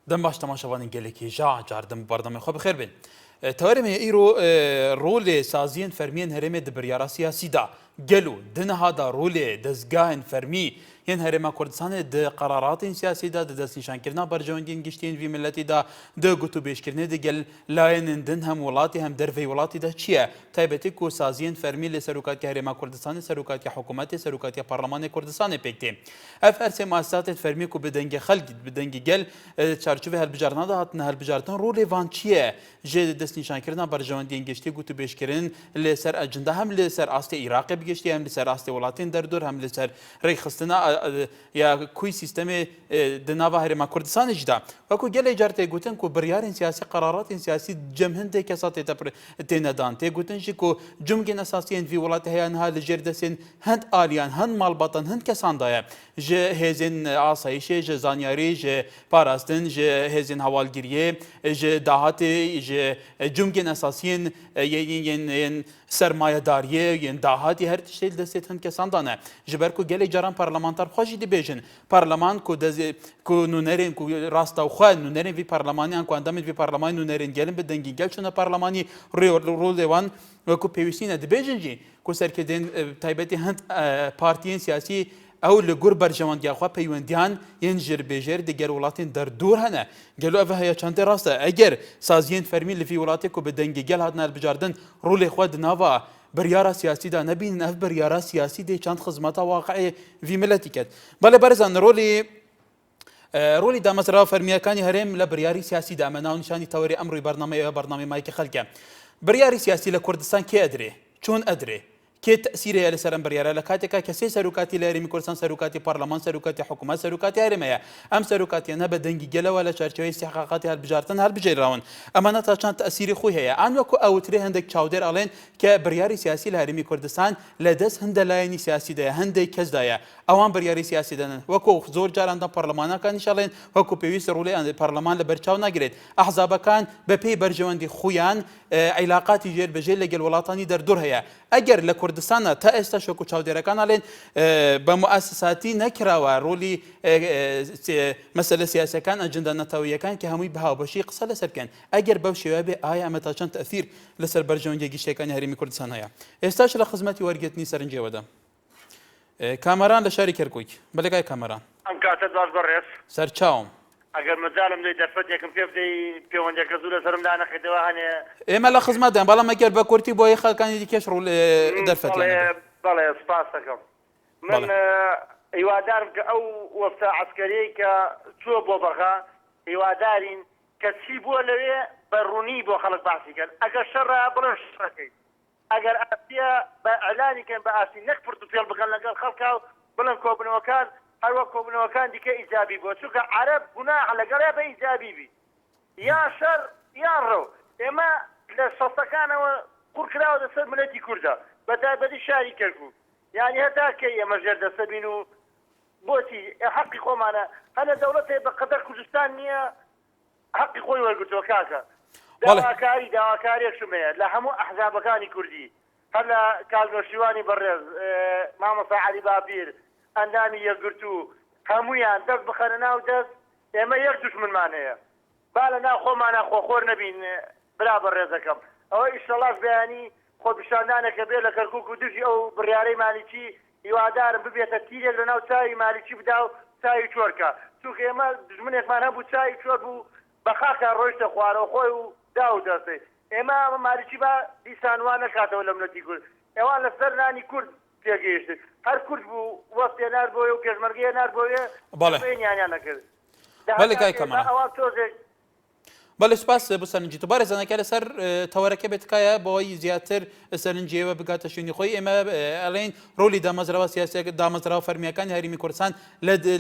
دم باش تماشاوان gelekî jardim bardamê xwe bixêr bin. Tewarê îro rolê saziyên fermiyên herêmê di biryara siyasî da gelo di niha da rolê dezgahên fermî yên Herêma Kurdistanê di qeraratên siyasî da di destnîşankirina berjewendiyên giştiyên vî milletê da di gotûbêjkirinê di gel layên din hem welatê hem derveyê welatê de çi ye? Taybetî ku saziyên fermî lê Serokatiya Herêma Kurdistanê, Serokatiya Hikûmetê, Serokatiya Parlemanê Kurdistanê pêk tê. Ev her sê muassesatên fermî ku bi dengê xelk bi dengê gel çarçovê helbijartina da hatine helbijartin rolê van çi ye? Ji destnîşankirina berjewendiyên giştî gotûbêjkirin lê ser ecenda hem lê ser astê Iraqê bigiştî hem lê ser astê welatên derdor hem lê ser rêxistina ya kuy sistemê di nava Herêma Kurdistanê jî da. Wekû gelê car tê gotin ku biryarên siyasî qeraratên siyasî cem hindê kesa têne dan. Tê gotin jî ku cumgên esasiyên vî welatê heye niha li jêr destên hind aliyan, hind malbatan, hind kesan da ye. Ji hêzên asayişê, ji zanyarî, ji parastin, ji hêzên hewalgiriyê, ji dahatê, ji cumgên esasiyên yên sermayedariyê, yên dahatî her tiştê li destê hind kesan da ne. Ji ber ku gelê caran parlamenter xwe jî dibêjin. Parlaman ku nûnerên ku rasta xwe nûnerên vî parlemaniyan ku endamên vî parlemanî nûnerên gelin bi dengî gel çûne parlemanî rolê wan wekû pêwîstî ne dibêjin jî ku serkردên taybetî hind partiyên siyasî ew li gur berjewendiya xwe peywendiyan yên jirbêjêr di gel welatên derdor hene. Gelo ev heye çandê rast e. Eger saziyên fermî li vî welatê ku bi dengê gel hatine helbijardin rolê xwe di nava biryara siyasî da nebînin ev biryara siyasî dê çand xizmeta waqeê vî milletî ket. Belê berzan rolê damezrava fermiyekanî herêm li biryarî siyasî de em e navnîşanî tewarê em rûyê bernameyê bernameyekî xelk e. Biryarî siyasî li Kurdistan kê edrê? Çûn edrê? Kê tesîrê ye li ser em biryara? Li kateka kesê serokatî li Herêmî Kurdistan, serokatî parleman, serokatî hikûmet, serokatî herême ye. Em serokatiyan hebe dengî gelewe li çerçeveyê istihqaqatê helbijartin helbijêrawin. Em ne çand tesîrê xwe heye. An wekû ewtirê hindek çawdêr alên ke biryarî siyasî li Herêmî Kurdistan li dest hinde layên siyasî de ye, hindê kes da ye. Ewan biryarî siyasî de ne. Wekû zor caran da parlemanakan nîşalên wekû pêwîst rolê parleman li berçav nagiret. Ehzabekan bi pê berjewendî xuyan علاقاتی جێربەجێ لەگەل وڵاتانی دەردور هەیە. ئەگەر لە کوردستانە تا ئێستا شەک و چاودێرەکان ئەڵێن بە موئەسساتی نەکراوە ڕۆلی مەسەلە سیاسەکان ئەجندە نەتەوەیەکان کە هەمووی بەهاوبەشی قسە لەسەر بکەن. ئەگەر بەو شێوە بێ ئایا ئەمە تا چەند تەئثیر لەسەر بەرژەوەندیە گشتیەکانی هەرێمی کوردستان هەیە. ئێستاش لە خزمەتی وەرگرتنی سەرنجێوەدا. کامەران لە شاری کەرکووک. بەلێگای کامەران. ئەم کاتە باش بەڕێز. سەرچاوم. ئەگەر مەجالم دەی دەرفەتێکم پێ بدەی پەیوەندیەکە زوو لەسەرم لا نەخێتەوە هەنێ. ئێمە لە خزمەتدان بەڵام ئەگەر بە کورتی بۆ خەڵکانی دیکەش ڕوو دەرفەتیان. بەڵێ سپاس دەکەم. من هیوادارم کە ئەو وەفتە عەسکەریەی کە چووە بۆ بەغا هیوادارین کە چی بووە لەوێ بە ڕوونی بۆ خەڵک باسی کەن. ئەگەر شەڕە بڵێن شەڕەکەی. ئەگەر ئاسیە بە ئەعلانی کەن بە ئاسی نەک پرت و پێڵ بکەن لەگەڵ خەڵکا و بڵێن کۆبنەوەکان هەروە کۆبنەوەکان دیکە ئیجابی بووە چونکە عەرەب گوناح لەگەڵێ بە ئیجابی بی یا شەر یا ڕەو. ئێمە لە سەستەکانەوە قوڕکراوە دەسەر ملەتی کوردە بەتایبەتی شاری کەرکووک یعنی هەتا کەی ئێمە ژێر دەسەبین و بۆچی حەقی خۆمانە هەنە دەوڵەتێ بەقەدەر کوردستان نییە حەقی خۆی وەرگرتووە کاکە. داواکاریەکشم هەیە لە هەموو ئەحزابەکانی کوردی هەر لە کاژۆشیوانی بەڕێز مامۆستا عەلی بابیر ئەندامی یەکگرتو هەمویان دەست بخەنە ناو دەست ئێمە یەک دوژمنمان هەیە با لە ناو خۆمانە خۆخۆر نەبین برا بەڕێزەکەم. ئەوە ئیشەڵاش بەیانی خۆپیشاندانێکە بێ لە کەرکووک و دژی ئەو بڕیارەی مالیکی هیوادارم ببێتە تیرێک لە ناو چاوی مالیکی بدا و چاوی چۆرکە چونکە ئێمە دژمنێکمان هەبوو چاوی چۆر بوو بە خاکە ڕۆیشتە خوارەوە خۆی و دا و دەستێ ئێمە ئەمە مالیکی با دیسانوان نەکاتەوە لە ملەتی کورد ئێوان لەسەر نانی کورد پێگەیشتن هەر کورد بوو وەستێ نار بۆیە و پێشمەرگەیە نار بۆیە بێنیانیان نەکرد. ئەوە تۆزێک بەڵێ سپاس بۆ سەرنجیت و بارێزانەکە لەسەر تەوەرەکە بێتکایە بۆەوەی زیاتر سەرنجیەوە بگاتە شوێنی خۆی ئێمە ئەڵێن ڕۆلی دامەزراوە سیاسیەکە دامەزراوە فەرمیەکانی هەرێمی کوردستان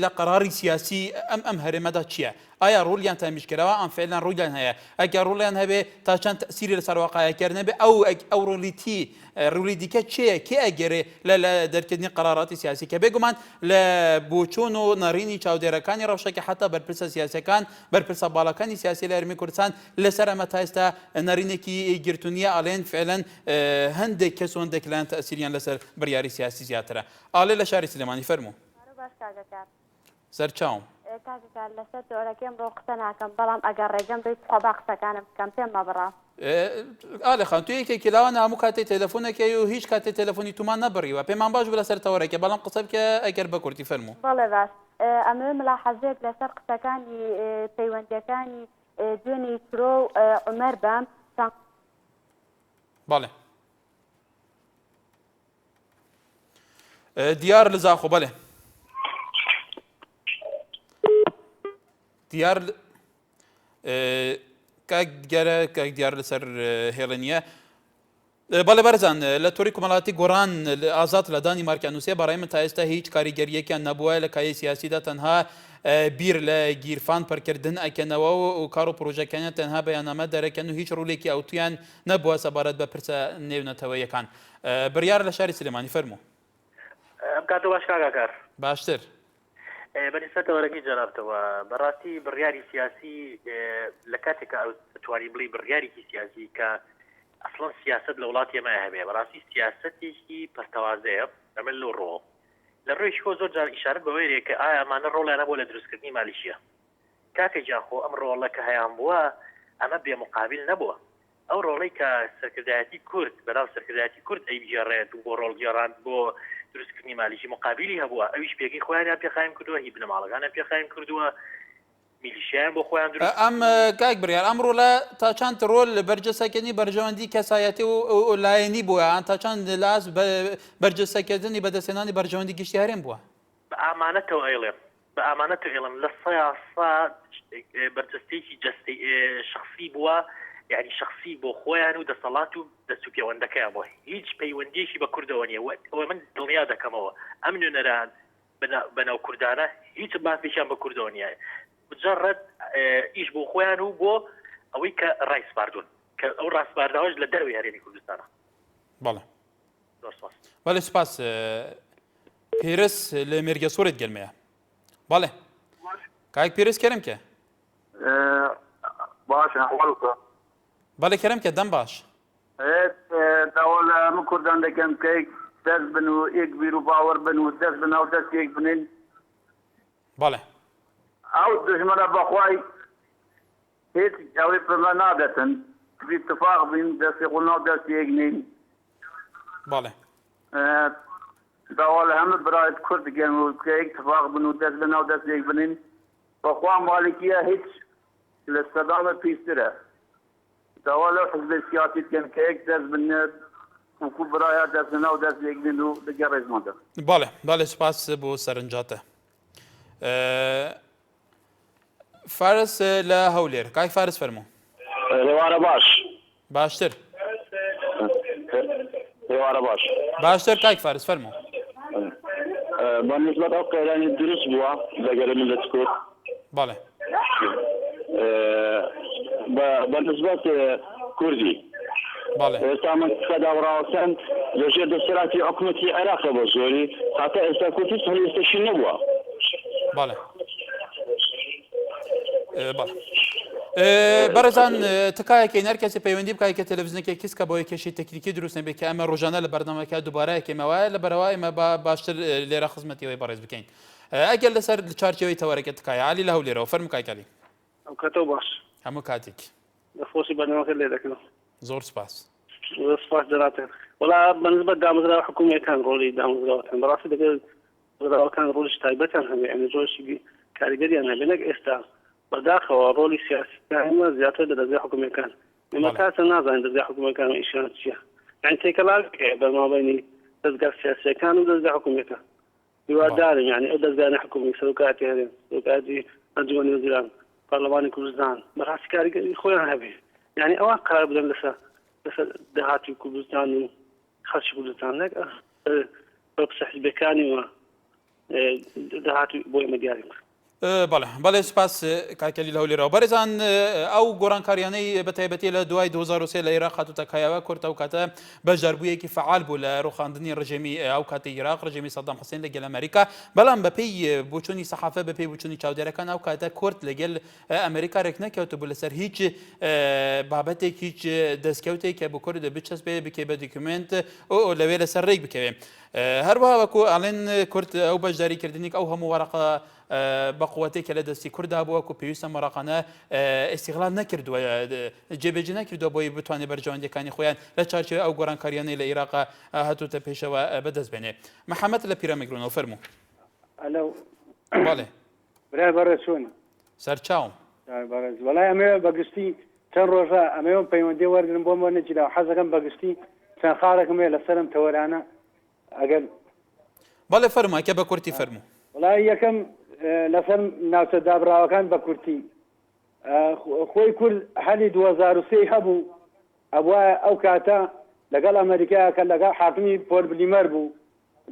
لە قەراری سیاسی ئەم هەرێمەدا چییە؟ ئایا ڕۆلیان تامیشکراوە ئەم فعلان ڕوویان هەیە ئەگەر ڕۆلیان هەبێ تا چەند تەسیری لەسەر واقعیەکردن نەبێ ئەو ڕۆلی دیکە چییە کێ ئەگەرێ لە دەرکردنی قەراراتی سیاسی کە بێگومان لە بۆچوون و نەڕینی چاودێرەکانی ڕەوشەکە حتا بەرپرسە سیاسەکان بەرپرسە باڵەکانی سیاسی لە هەرێمی کوردستان لەسەر ئەمە تا ئێستا نەڕینێکی گرتوونیە ئەڵێن فعلەن هەندێک کەس و هەندێک لایەن تەسیریان لەسەر بڕیاری سیاسی زیاترە. ئاڵێ لە شاری سلێمانی فەرموو. سەرچاوم. کاکەکان لەسەر تۆرەکەم ڕۆ قسە ناکەم بەڵام ئەگەر ڕێگەم بێت خۆ با قسەکانم بکەم پێم مەبڕا. ئالە خان تو یەکێکی لاوانە هەموو کاتێ تەلەفۆنەکەی و هیچ کاتێ تەلەفۆنی تومان نەبڕیوە پێمان باش بە لەسەر تەوەرەکە بەڵام قسە بکە ئەگەر بە کورتی فەرموو. بەڵێ باش ئەمە ملاحەزەیەک لەسەر قسەکانی پەیوەندیەکانی دوێنێ ترۆ و عومەر بام. بەڵێ دیار لە زاخۆ بەڵێ دیار کاک دیار لەسەر هێڵێنیە. بەڵێ بەرزان لە تۆری کۆمەڵاتی گۆڕان ئازاد لە دانی مارکیانوسێ بەڕای من تا ئێستا هیچ کاریگەریەکیان نەبووە لە کاری سیاسیدا تەنها بیر لە گیرفان پڕکردن ئەکەنەوە و کار و پرۆژەکانیان تەنها بەیاننامە دەرەکەن و هیچ ڕوولێکی ئەوتویان نەبووە سەبارەت بە پرسە نێونەتەوەیەکان. بڕیار لە شاری سلێمانی فەرموو. ئەم کاتۆ باش کاکار باشتر بەنسبەتەوەرەکی جەنابتەوە بەڕاستی بڕیاری سیاسی لە کاتێکە ئەو توانی بڵی بڕیارێکی سیاسی کە ئەسڵەن سیاست لە وڵاتی ئێمە هەبێ بەڕاستی سیاسەتێکی پەرتەوازەیە ئەمە لە ڕۆ لە ڕۆیش خۆ زۆر جار ئیشارەت بەوەیە کە ئایا ئەمانە ڕۆڵیان نەبووە لە دروستکردنی مالیشیە کاکە جاخۆ ئەم ڕۆڵە کە هەیان بووە ئەمە بێمقابل نەبووە ئەو ڕۆڵەی کە سەرکردایەتی کورد بەناو سەرکردایەتی کورد ئەیبژێڕێت بۆ ڕۆڵگەڕان بۆ دروستکردنی مالیشی مقابلی هەبووە ئەویش پێکی خۆیان پێخایم کردووە هی بنەماڵەکانە پێخایم کردووە میلیشیان بۆ خۆیان ئەم کاک بڕیار ئەمڕۆ لە تا چەند ڕۆل لە بەرجەسەکردنی بەرژەوەندی کەسایەتی و لایەنی بووە ئەن تا چەند لاس بەرجەسەکردنی بەدەستێنانی بەرژەوەندی گشتی هەرێم بووە بە ئامانەتەوە ئەیڵێم بە ئامانەتەوە ئێڵم لە سەیاسا بەرجەستێکی جەستی شخصی بووە یعنی شخصی بۆ خۆیان و دەسەڵات و دەست و پەیوەندەکەیان بۆ هیچ پەیوەندیەکی بە کوردەوە نیە ئەوە من دڵنیا دەکەمەوە ئەم نوێنەران بەناو کوردانە هیچ مافێکیان بە کوردەوە نییە مجرد ئیش بۆ خۆیان و بۆ ئەوەی کە ڕایسپاردون کە ئەو ڕاستپارداوەش لە دەروی هەرێمی کوردستانە. بەڵێ بەڵێ سوپاس پیرس لە مێرگە سوورت گەلمەیە. بەڵێ کاک پیرس کەرم کە باش ئەحواڵکە بەڵێ کەرم کە دەم باش داوا لە هەموو کوردان دەکەم کەیک دەست بن و یەک بیر و باوەڕ بن و دەست بن ئەو دەستێک بنین. بەڵێ ئەو دژمنە بەخوای هیچ ئەوەی پڕمە نادەتن اتفاق بین دەستی قوڵناو دەستێک نین. بەڵێ داوا لە هەموو برایەت کورد دەگەن و کە اتفاق بن و دەست بناو دەستێک بنین بەخوا مالکیە هیچ لە سەدامە پیسترە داوا لەو حزبی سیاسی بکەن کە یەک دەست بنێت وەکو برایە دەست بناو دەستێک بن و دەگەڕێزمەوە. بەڵێ سوپاس بۆ سەرنجاتە. فارس لە هەولێر کاک فارس فەرموو. هێوارە باش باشتر هێوارە باش باشتر کاک فارس فەرموو. بە نسبەت ئەو قەیرانی دروست بووە لەگەڵ ملت کورد. بەڵێ بە نسبەت کوردی بەڵێ ئێستا من کەداوڕاوەسەن لەژێر دەسەڵاتی حکوومەتی عێراقە بۆ زۆری هاتە ئێستا کورتی هەڵوێستەشی نەبووە. بەڵێ بەڵێ بەڕێزان تکایەکەی هەر کەسێ پەیوەندی بکای کە تەلەڤیزیۆنێکی کەس کە بۆ کێشی تەکنیکی دروست نەبێت کە ئەمە ڕۆژانە لە بەردەمەکە دووبارە یەکێمەوەیە لە بەرەوە ئێمە باشتر لێرە خزمەتیەوەی بەڕێز بکەین. ئەگەر لەسەر چارچەوەی تەوەرەکە تکایە عالی لە هەولێرەوە فەرموو کاکالی. ئەو کاتەوە باش هەموو کاتێک دەخۆشی بەنەوەکە لێ دەکەم. زۆر سپاس. سپاس دەراتێن وڵا بەنسبەت دامەزراوە حکوومەتەکان ڕۆڵی دامەزراوەکان بەڕاستی دەگەر وەزراوەکان ڕۆڵی تایبەتیان هەبێ ئەمە زۆرشی کاریگەریان هەبێ نەک ئێستا بەداخەوە ڕۆڵی سیاسیەکانمە زیاتر لە دەرگای حکوومەتەکان ئێمە کاسە نازانین دەرگای حکوومەتەکان ئیشان چییە یعنی تێکەڵا بەمابەینی دەستگا سیاسیەکان و دەستگای حکوومەتە هیوادارم یعنی ئەو دەستگای حکوومی سەرۆکاتی هەرێم سەرۆکاتی ئەنجومەنی وەزیران پەرلەمانی کوردستان بەڕاستی کاریگەری خۆیان هەبێ یعنی ئەوە کار بدەن لەسەر داهاتی کوردستان و خەڵکی کوردستان نەک بە قسە حیزبەکانیوە داهاتی بۆ ئێمە دیاری کرد. بەڵێ سپاس کاکەلی لە هەولێرەوە بەرێزان ئەو گۆڕانکاریانەی بەتایبەتی لە دوای 2023 لە عێراق هاتووتە کایەوە کورد ئەو کاتە بەشداربوویەکی فعال بوو لە ڕوخاندنی ڕژێمی ئەو کاتی عێراق ڕژێمی سەدام حوسێن لەگەڵ ئەمریکا بەڵام بەپێی بۆچوونی سەحافە بەپێی بۆچوونی چاودێرەکان ئەو کاتە کورد لەگەڵ ئەمریکا ڕێک نەکەوتە بوو لەسەر هیچ بابەتێک هیچ دەستکەوتێک کە بۆ کورد بچەسبێ بکێ بە دیکومنت لەوێ لەسەر ڕێک بکەوێ هەروەها وەکو ئاڵێن کورد ئەو بەشداریکردنی ئەو هەموو وەرەقە بەقوەتێک کە لە دەستی کووردا بووە و پێویستە مەراقانە ئێستیغلال نەکردووە جێبەجێ نەکردووە بۆی بتوانێت بەرژەوەندەکانی خۆیان لە چارچێ ئەو گۆڕانکاریانەی لە عێراق هاتووتە پێشەوە بەدەست بێنێ. محەممەد لە پیرەمەگرونەوە فەرموو. ئەلو بەڵێ برای بەڕێ چۆن سەرچاوم بەڕێز وەڵای ئەمێ بەگشتی چەند ڕۆژە ئەمەوە پەیوەندی وەرگن بۆم وەرنەگیرا حەزەکەم بەگشتی چەند خاڵێکم هەیە لەسەرم تەوەرانە ئەگەر بەڵێ فەرمووە کە بە کورتی فەرموو. وڵای یەکەم لەسەر ناوچە دابراوەکان بە کورتی خۆی کورد هەلی 2003 هەبوو ئەوە ئەو کاتە لەگەڵ ئەمریکا کە لەگەڵ حاکمی پۆل بلیمەر بوو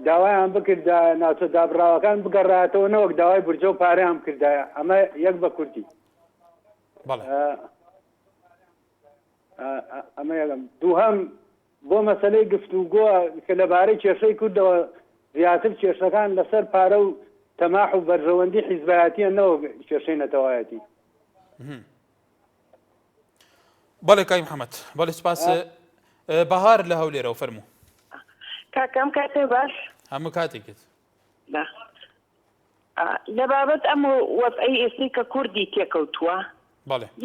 داوایان بکرد ناوچە دابراوەکان بگەڕاتەوە نەوەک داوای بورجە و پارەیان کردایە ئەمە یەک بە کورتی. ئەمە یەکەم دووهەم بۆ مەسەلەی گفتوگۆ کە لەبارەی کێشەی کوردەوە زیاتر کێشەکان لەسەر پارە و تەماح و بەرژەوەندی حیزبایەتیە نەوە کێشەی نەتەوایەتی. بەڵێ کاک محەممەد بەڵێ سپاس. بەهار لە هەولێرەوە فەرموو. کاکەم کاتێ باش هەموو کاتێکت لە بابەت ئەم وەزعی ئێستی کە کوردی تێکەوتووە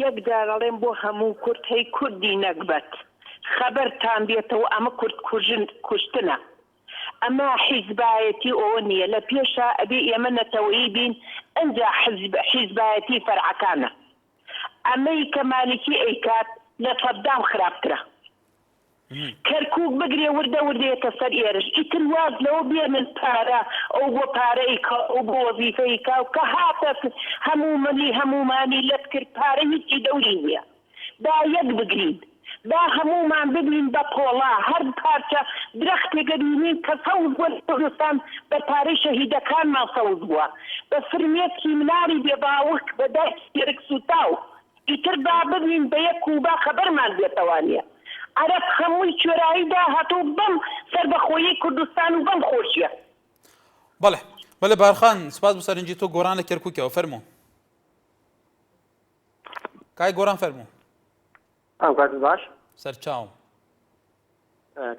یەک داڕەڵێن بۆ هەموو کورد هەی کوردی نەکبەت خەبەرتان بێتەوە ئەمە کورد کوشتنە ئەمە حیزبایەتی ئەوە نییە لە پێشە ئەبێ ئێمە نەتەوەیی بین ئەنجا حیزبایەتی فەرعەکانە ئەمەی کە مالکی ئەیکات لە فەدام خراپترە کەرکووک بگرێ وردە وردەیەکە سەر ئێرش ئیتر واز لەوە بێ من پارە ئەو بۆ پارەیکە ئەو بۆ وەزیفەیکا و کە هاتە هەمومانی لەت کرد پارە هیچی دەوری نییە دا یەک بگرین دا هەمومان بگرین بە پۆڵا هەر پارچە درەختێکە بینین کە سەوز بووە کوردستان بە پارەی شەهیدەکانمان سەوز بووە بە فرمێسکی مناری بێباوک بە دایک سوتاو ئیتر با ببین بە یەک کوبا خەبەرمان بێتەوانە عرب خەمووی کوێراییدا هاتوو بەم سەربەخۆیی کوردستان و بەم خۆشیە. بەڵێ بارخان سپاس بۆ سەرنجی تۆ گۆڕان لە کەرکووکەوە فەرموو. کای گۆڕان فەرموو. ئەم کات باش سەرچاوم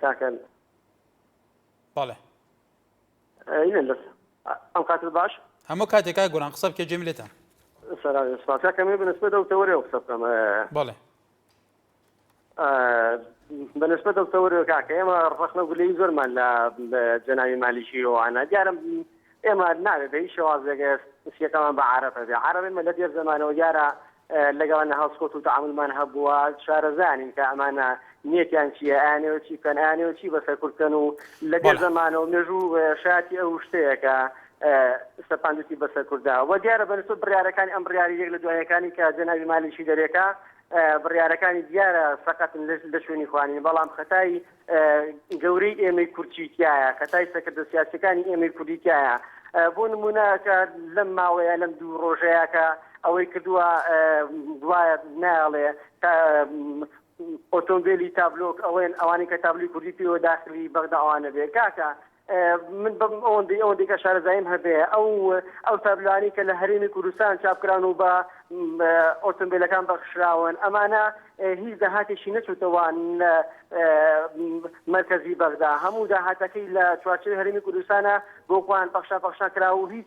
کاکەن بەڵێ ئەم کات باش هەموو کاتێک کای گۆڕان قسە بکە جێم لێتە سپاسەکەمی بنسبە دەوتەوەرەوە قسە بکەم. بەڵێ بەنسبە دەوتەوەرەوە کاکە ئێمە ڕخنە گولەی زۆرمان لە جەناوی مالیشی وانە دیارم ئێمە ناوێت هیچ شێوازێکە سیەکەمان بە عارەفە بێ عارەبێمە لە دێر زەمانەوە دیارە لەگەڵانە هەڵسکۆت و تعاملمان هەبووە شارەزانین کە ئەمانە نیەتیان چییە ئاێوە چی کەن ئاێوە چی بەسەر کورتکەن و لە دێر زەمانەوە مێژوو شاتی ئەو شتەیەکە سەپاندوتی بەسەر کووردا و دیارە بەنسبەت بڕیارەکانی ئەم بڕیاری یەک لە دوایەکانی کە جەناوی مالیشی دەرێکە بڕیارەکانی دیارە سەقەتن لە شوێنی خوانین بەڵام خەتای گەورەی ئێمەی کورچیتیایە خەتای سەکردە سیاسەکانی ئێمەی کوردیتیایە بۆ نمونە کە لەم ماوەیە لەم دوو ڕۆژەیە کە ئەوەی کردووە دوایە ناڵێ ئۆتۆمبیلی تابلۆک ئەوانی کە تابلوی کوردی پێوە داخلی بەغدا ئەوانە بێ کاکە من بەم ئەوەندەی کە شارەزاییم هەبێ ئەو تابلوانی کە لە هەرێمی کوردستان چاپکران و بە ئۆتۆمبیلەکان بەخشراون ئەمانە هیچ داهاتێکی نەچوتەوان لە مرکزی بەغدا هەموو داهاتەکەی لە چوارچێوی هەرێمی کوردستانە بۆکوان پەخشا کرا و هیچ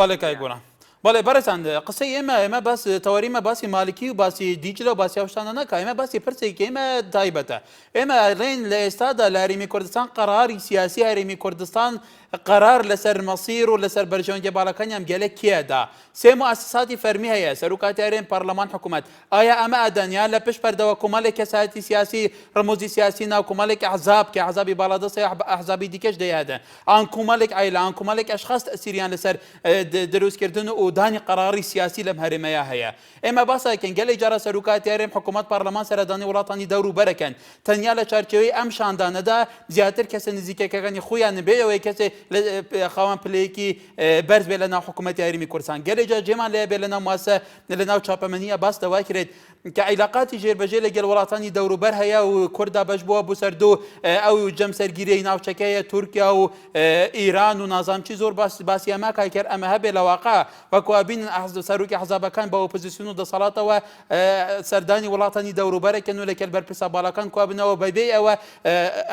بەڵێ کای گۆڕان بەڵێ بەڕێزان قسەی ئێمە باس تەوەریمە باسی مالکی و باسی دیجلە و باسی ئەوشتانە نەکە ئێمە باسی پرسێکی ئێمە تایبەتە ئێمە ڕێن لە ئێستادا لە هەرێمی کوردستان قەراری سیاسی هەرێمی کوردستان قەرار لەسەر مەسیر و لەسەر بەرژەوەندی باڵەکانیان گەلە کێدا سێ مؤسساتی فەرمی هەیە سەرۆکاتی هەرێم پەرلەمان حکوومەت ئایا ئەمە ئەدەنیان لە پشت پەردەوە کۆمەڵێک کەسایەتی سیاسی ڕموزی سیاسی ناو کۆمەڵێک ئەحزاب کە ئەحزابی باڵادەست ئەحزابی دیکەش دەیادە ئان کۆمەڵێک عایلە ئان کۆمەڵێک ئەشخاص تەسیریان لەسەر دروستکردن و دانی قەراری سیاسی لەم هەرێمەیە هەیە ئێمە باساکەن گەلێک جارە سەرۆکاتی هەرێم حکوومەت پەرلەمان سەردانی وڵاتانی دەور و بەرەکەن تەنیا لە چارچەوەی ئەم شاندانەدا زیاتر کەسە نزیکەکەەکانی خۆیان نبێەوەی کەسێ خاوەن پلەیەکی بەرز بێ لە ناو حکوومەتی هەرێمی کوردستان گەلێک جێمان لێ بێ لە ناو ماسە لە ناو چاپەمەنیە باس دەواکرێت کە عیلاقاتی ژێربەجێ لەگەڵ وڵاتانی دەوروبەر هەیە و کوردا بەش بووە بۆ سەردوو ئەو جەم سەرگیریەی ناوچەکەیە تورکیا و ئیران و نازانچی زۆر باسی ئەمە کاکەر ئەمە هەبێ لە واقع بە وەکو ئەبین سەرۆکی حەزابەکان بە ئۆپۆزیسیۆن و دەسەڵاتەوە سەردانی وڵاتانی دەوروبەرێکن و لەکەل بەرپرسە باڵەکان کوابنەوە بەبێ ئەوە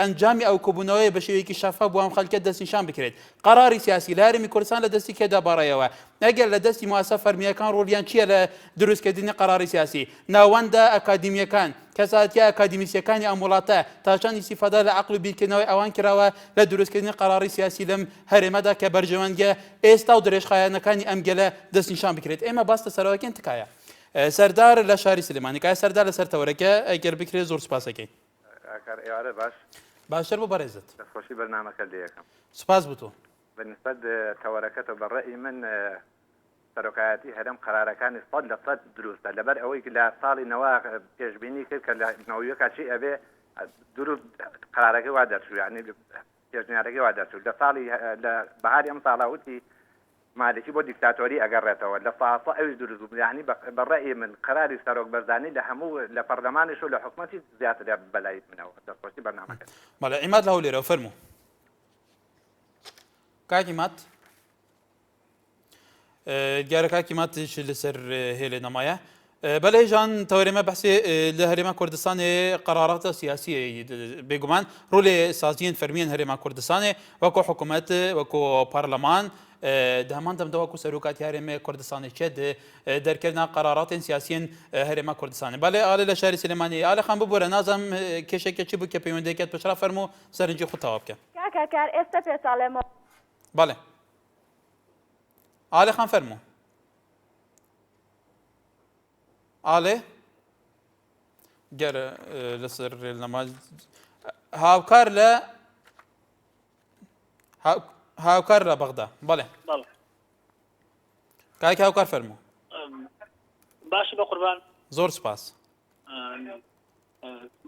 ئەنجامی ئەو کۆبوونەوەی بە شێوەیەکی شەفاف بۆ ئەم خەڵکە دەستنیشان بکرێت قەراری سیاسی لە هەرێمی کوردستان لە دەستی کێدا بەڕێەوە ئەگەر لە دەستی مواسە فەرمیەکان ڕۆلیان چییە لە دروستکردنی قەراری سیاسی ناوەندە ئەکادیمیەکان کەساتیا ئەکادیمیسیەکانی ئەم وڵاتە تاچان ئیسیفادا لە عەقل و بیرکردنەوەی ئەوان کراوە لە دروستکردنی قەراری سیاسی لەم هەرێمەدا کە بەرژەوەندگە ئێستا و درێژخایەنەکانی ئەم گەلە دەستنیشان بکرێت ئێمە باستە سەرەوەکەن تکایە سەردار لە شاری سلێمانی کای سەردار لەسەر تەوەرەکە ئەگەر بکرێت زۆر سوپاسەکەی باش باشتر بۆ بەڕێزت دەستخۆشی بەرنامەکە لەکەم سوپاس بوو بەنسبەت تەوەرەکەتە بەڕێی من سەرۆکایەتی هەرم قەرارەکانی 100% دروستە لەبەر ئەوەی لە ساڵی نەوە پێشبینی کرد کە لە نەوەیەکە چی ئەبێ دروست قەرارەکەی وا دەرچوو یعنی پێشنیارەکەی وا دەرچوو لە ساڵی لە بەهاری ئەم ساڵاوتی مالکی بۆ دیکتاتۆری ئەگەڕێتەوە لە فاسە ئەوی دروست یعنی بەڕێی من قەراری سەرۆک بەرزانی لە هەموو لە پەرلەمانیش و لە حکوومەتی زیاتر بەلای منەوە دەستخۆشی بەرنامەکە بەڵێ عیماد لە هەولێرەوە فەرموو کاکی مات دیارە کاکی ماتش لەسەر هێلێ نەمایە بەڵێ ژان تەوەرێمە بەحسێ لە هەرێما کوردستانê قەراراتە سیاسیە بێگومان ڕۆلێ سازیên فەرمیên هەرێما کوردستانê وەکو حکوومەت وەکو پەرلەمان دەمان دەمدا وەکو سەرۆکاتی هەرێمە کوردستانی چێت دەرکردنا قەراراتên سیاسیên هەرێما کوردستانê بەڵێ ئالێ لە شاری سلێمانی ئالەخان ببوورە نازم کێشێکی چی بوو کە پەیوەندیەکەت پشرا فەرموو سەرنجی خۆت تەواو بکە کاکار ئێستا پێساڵێمە بەڵێ ئالێخان فەرموو ئالێ گەرە لەسەر نەما هاوکار لە هاوکار لە بەغدا بەڵێ کاکی هاوکار فەرموو باشە بە قوربان زۆر سپاس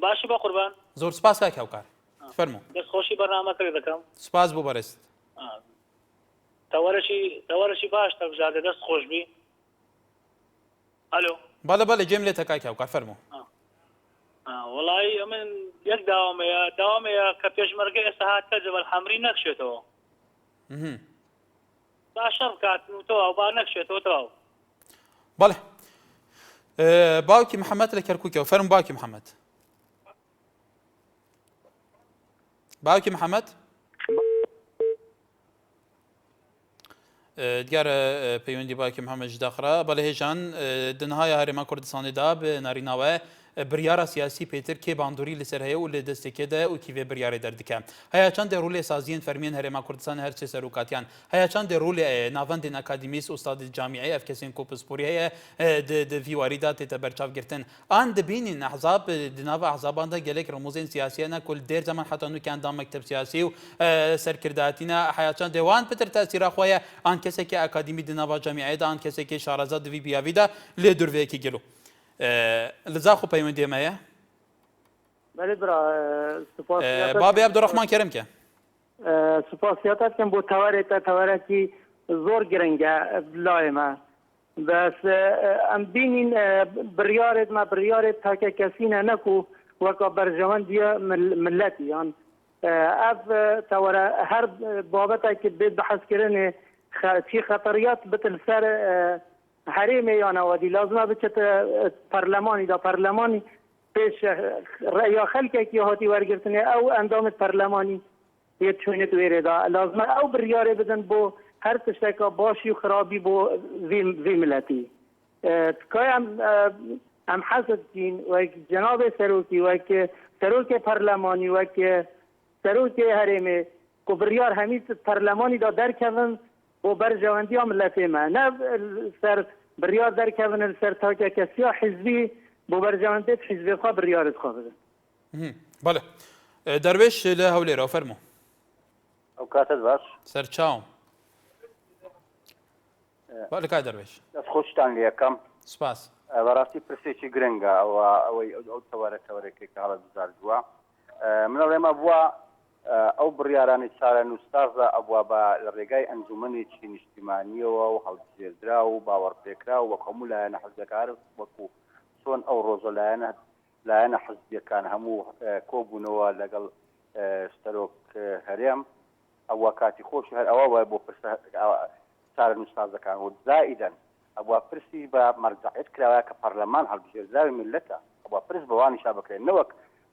باشە بە قوربان زۆر سپاس کاکی هاوکار فەرموو دەستخۆشی بەرنامەکەی دەکەم سپاس بۆ بەڕێست تەوەرەشی باش تەبژادە دەست خۆشبی ئەلۆ بەڵێ بەڵێ جێم لێتە کاکی هاوکار فەرموو وڵی من یەک داوامەیە کە پێشمەرگە ئێستا هاتە جەبەل حەمری نەکشێتەوە با شەڕ بکاتنەوە با نەکشێتەوە تەواو بەڵێ باوکی محەممەد لە کەرکووکەوە فەرم باوکی محەممەد باوکی محەممەد دیارە پەیوەندی باوکی محەممەد داخرا بەڵێ هێژان دنهای هەرێما کوردستانیدا بە ناریناوە بریارە سیاسی پێتر کێ باندوری لەسەر هەیە و لە دەستێکێدا و کیڤێ بریارێ دەردکە هەیە چەند ڕوولێ سازیên فەرمیên هەرێما کوردستان هەرچێ سەرۆکاتیان هەیە چەند ڕوولێ ناوەندên ئەکادیمیست ئوستادی جامیعی ئەف کەسێن کۆپسپۆری هەیە ڤیواریدا تێتە بەرچاوگرتن ئان دەبینین ئەحزاب دناوە ئەحزاباندا gelek ڕموزên سیاسیانە کول دێر زەمان حتا نوکیاندا مەکتەب سیاسی و سەرکرداتینە هەیە چەند دێوان پتر تاسیرا خۆیە ئان کەسێکی ئەکادیمی دناوە جامیعیدا ئان کەسێکی شارەزا دوی بیاویدا لێ دوورڤەیەکی گەلو لەزا خۆ پەیوەندیێمەیە بابێ عەبدوڕەحمان کەرم کە سوپاسیاتەکەم بۆ تەوەرێتە تەوەرەکی زۆر گرنگە لایمە بەس ئەم بینین بڕیارێت تاکە کەسینە نەکو وەکە بەرژەوەندیە ملەتی یان ئەف تەوەرە هەر بابەتێکی بێت بەحەزکردنێ چی خەتەریات بتن سەر هەرێمێ یانەوەدی لازمە بچێتە پەرلەمانی دا پەرلەمانی پێش ڕێیا خەلکێکی هاتی وەرگرتنێ ئەو ئەندامت پەرلەمانی یە چوێنێت وێرێدا لازمە ئەو بڕیارێ بدەن بۆ هەر تشتێکە باشی و خراپی بۆ وی ملەتی تکای ئەم حەزت بین وەک جەنابێ سەرۆکی وەک سەرۆکێ پەرلەمانی وەک سەرۆکێ هەرێمێ کو بڕیار هەمی پەرلەمانیدا دەرکەون بۆ بەرژەوەندیە ملەتێمە نە سەر بڕیار دەرکەون سەر تاکە کەسیا حیزبی بۆ بەرژەوەندێت حیزبێخوا بڕیارت خوا بدەن بەڵێ دەروێش لە هەولێرەوە فەرموو ئەو کاتت باش سەرچاوم بەڵێ کای دەروێش دەستخۆشتان لێ یەکەم سپاس بەڕاستی پرسێکی گرنگە ئەوەی ئەو تەوەرەکەی کە هەڵە بزاردووە منە ڕێمە بووە ئەو بڕیارانی چارە نووسازە ئەبووە بە لە ڕێگای ئەنجومەنێکی نیشتیمانیەوە و هەڵبژێردرا و باوەڕپێکرا و وە هەموو لایەنە حەزەکار وەکو چۆن ئەو ڕۆژە لایەنە حەزبیەکان هەموو کۆبوونەوە لەگەڵ سەرۆک هەرێم ئەوە کاتی خۆشی هەر ئەوە وای بۆ سارە نووسازەکان و زائیدەن ئەوە پرسی بە مەرجعیت کراوە کە پەرلەمان هەڵبژێردراوی میلەتە ئەوە پرس بەوانیشا بکرێن نەوەک